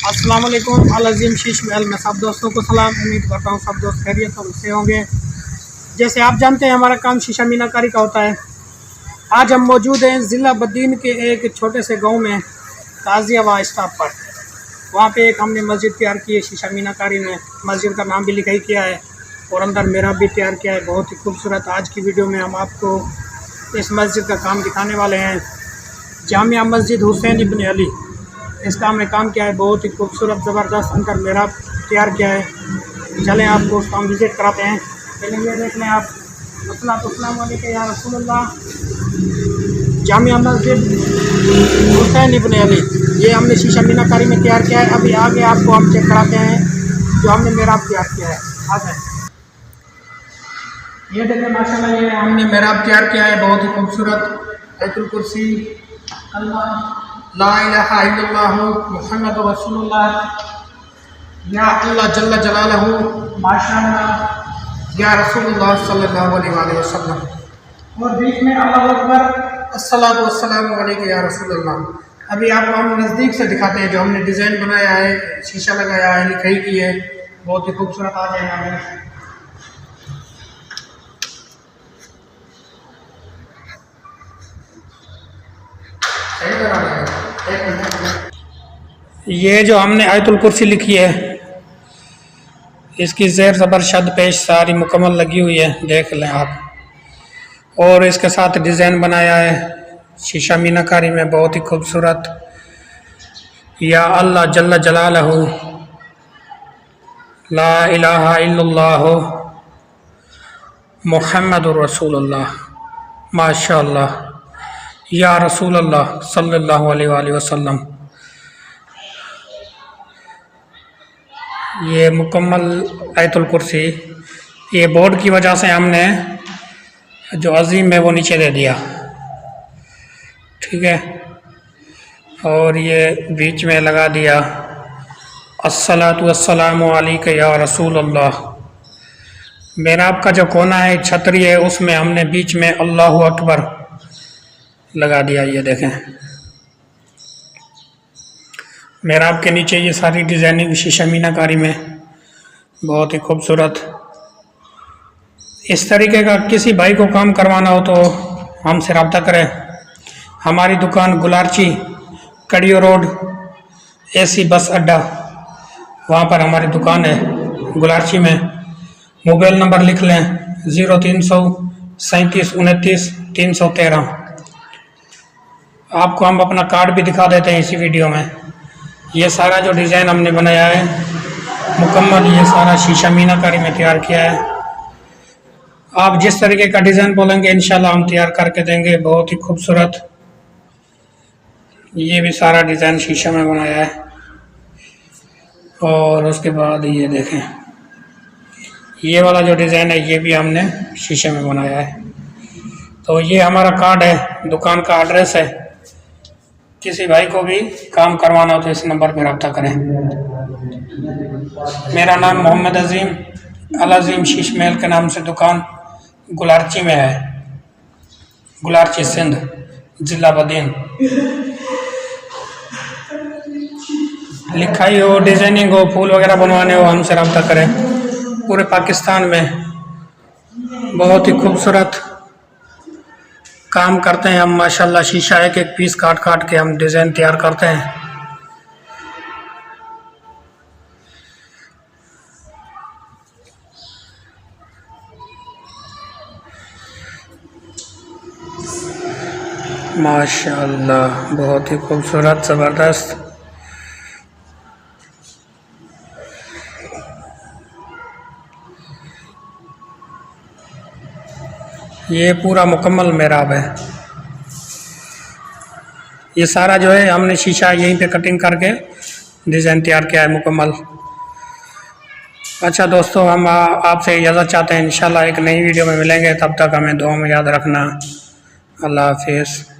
अस्सलाम वालेकुम। अल अज़ीम शीश महल में सब दोस्तों को सलाम। उम्मीद करता हूँ सब दोस्त खैरियत और से होंगे। जैसे आप जानते हैं हमारा काम शीशा मीनाकारी का होता है। आज हम मौजूद हैं ज़िला बद्दीन के एक छोटे से गांव में ताज़ियाबाद स्टॉप पर। वहाँ पे एक हमने मस्जिद तैयार की है शीशा मीनाकारी में। मस्जिद का नाम भी लिखाई किया है और अंदर मेहराब भी तैयार किया है, बहुत ही खूबसूरत। आज की वीडियो में हम आपको इस मस्जिद का काम दिखाने वाले हैं। जामिया मस्जिद हुसैन इब्न अली, इसका हमने काम किया है, बहुत ही खूबसूरत ज़बरदस्त अंदर मेहराब तैयार किया है। चलें आपको उसका हम विज़िट कराते हैं। चलें ये देख लें आप। अस्सलाम वालेकुम या रसूलुल्लाह। जामिया मस्जिद हुसैन इब्न अली, ये हमने शीशा मीनाकारी में तैयार किया है। अभी आगे आपको हम चेक कराते हैं जो हमने मेहराब तैयार किया है। आ जाए, ये देखें माशाल्लाह, ये हमने मेहराब तैयार किया है, बहुत ही खूबसूरत। आयतुल कुर्सी, अल्लाह ला इलाहा इल्लल्लाहु मुहम्मदुर रसूलुल्लाह, या अल्लाह जल्ल जलालहू, माशाअल्लाह या रसूलुल्लाह सल्लल्लाहु अलैहि वसल्लम। और बीच में अल्लाहु अकबर, अस्सलातु वस्सलामु अलैका या रसूलुल्लाह। अभी आपको हम नज़दीक से दिखाते हैं जो हमने डिज़ाइन बनाया है, शीशा लगाया है, लिखाई की है, बहुत ही खूबसूरत। आ जाए हमें ये जो हमने आयतुल कुर्सी लिखी है, इसकी ज़ेर ज़बर शद पेश सारी मुकम्मल लगी हुई है, देख लें आप। और इसके साथ डिज़ाइन बनाया है शीशा मीनाकारी में, बहुत ही खूबसूरत। या अल्लाह जल्ल जलालहू, ला इलाहा इल्लल्लाहु मुहम्मदुर रसूलुल्लाह, माशाअल्लाह या रसूलुल्लाह सल्लल्लाहु अलैहि वसल्लम। ये मुकम्मल आयतुल कुर्सी, ये बोर्ड की वजह से हमने जो अज़ीम है वो नीचे दे दिया, ठीक है। और ये बीच में लगा दिया अस्सलातु वस्सलामु अलैका या रसूलुल्लाह। मेहराब का जो कोना है, छतरी है, उसमें हमने बीच में अल्लाहु अकबर लगा दिया। ये देखें मेहराब के नीचे ये सारी डिज़ाइनिंग शीशा मीनाकारी में, बहुत ही खूबसूरत। इस तरीके का किसी भाई को काम करवाना हो तो हमसे रब्ता करें। हमारी दुकान गुलारची, कड़ियो रोड, एसी बस अड्डा, वहाँ पर हमारी दुकान है गुलारची में। मोबाइल नंबर लिख लें 0300 37 29 313। आपको हम अपना कार्ड भी दिखा देते हैं इसी वीडियो में। ये सारा जो डिज़ाइन हमने बनाया है मुकम्मल, ये सारा शीशा मीनाकारी में तैयार किया है। आप जिस तरीके का डिज़ाइन बोलेंगे इंशाल्लाह हम तैयार करके देंगे, बहुत ही खूबसूरत। ये भी सारा डिज़ाइन शीशा में बनाया है। और उसके बाद ये देखें, ये वाला जो डिज़ाइन है ये भी हमने शीशे में बनाया है। तो ये हमारा कार्ड है, दुकान का एड्रेस है। किसी भाई को भी काम करवाना हो तो इस नंबर पर रब्ता करें। मेरा नाम मोहम्मद अज़ीम, अल अज़ीम शीश महल के नाम से दुकान गुलारची में है, गुलारची सिंध, ज़िला बद्दीन। लिखाई हो, डिज़ाइनिंग हो, फूल वगैरह बनवाने हो, हमसे रब्ता करें। पूरे पाकिस्तान में बहुत ही खूबसूरत काम करते हैं हम माशाल्लाह। शीशा एक एक पीस काट काट के हम डिज़ाइन तैयार करते हैं। माशाल्लाह बहुत ही खूबसूरत, ज़बरदस्त। ये पूरा मुकम्मल मेहराब है। ये सारा जो है हमने शीशा यहीं पे कटिंग करके डिज़ाइन तैयार किया है मुकम्मल। अच्छा दोस्तों, हम आपसे इजाज़त चाहते हैं। इंशाल्लाह एक नई वीडियो में मिलेंगे, तब तक हमें दुआ में याद रखना। अल्लाह हाफिज़।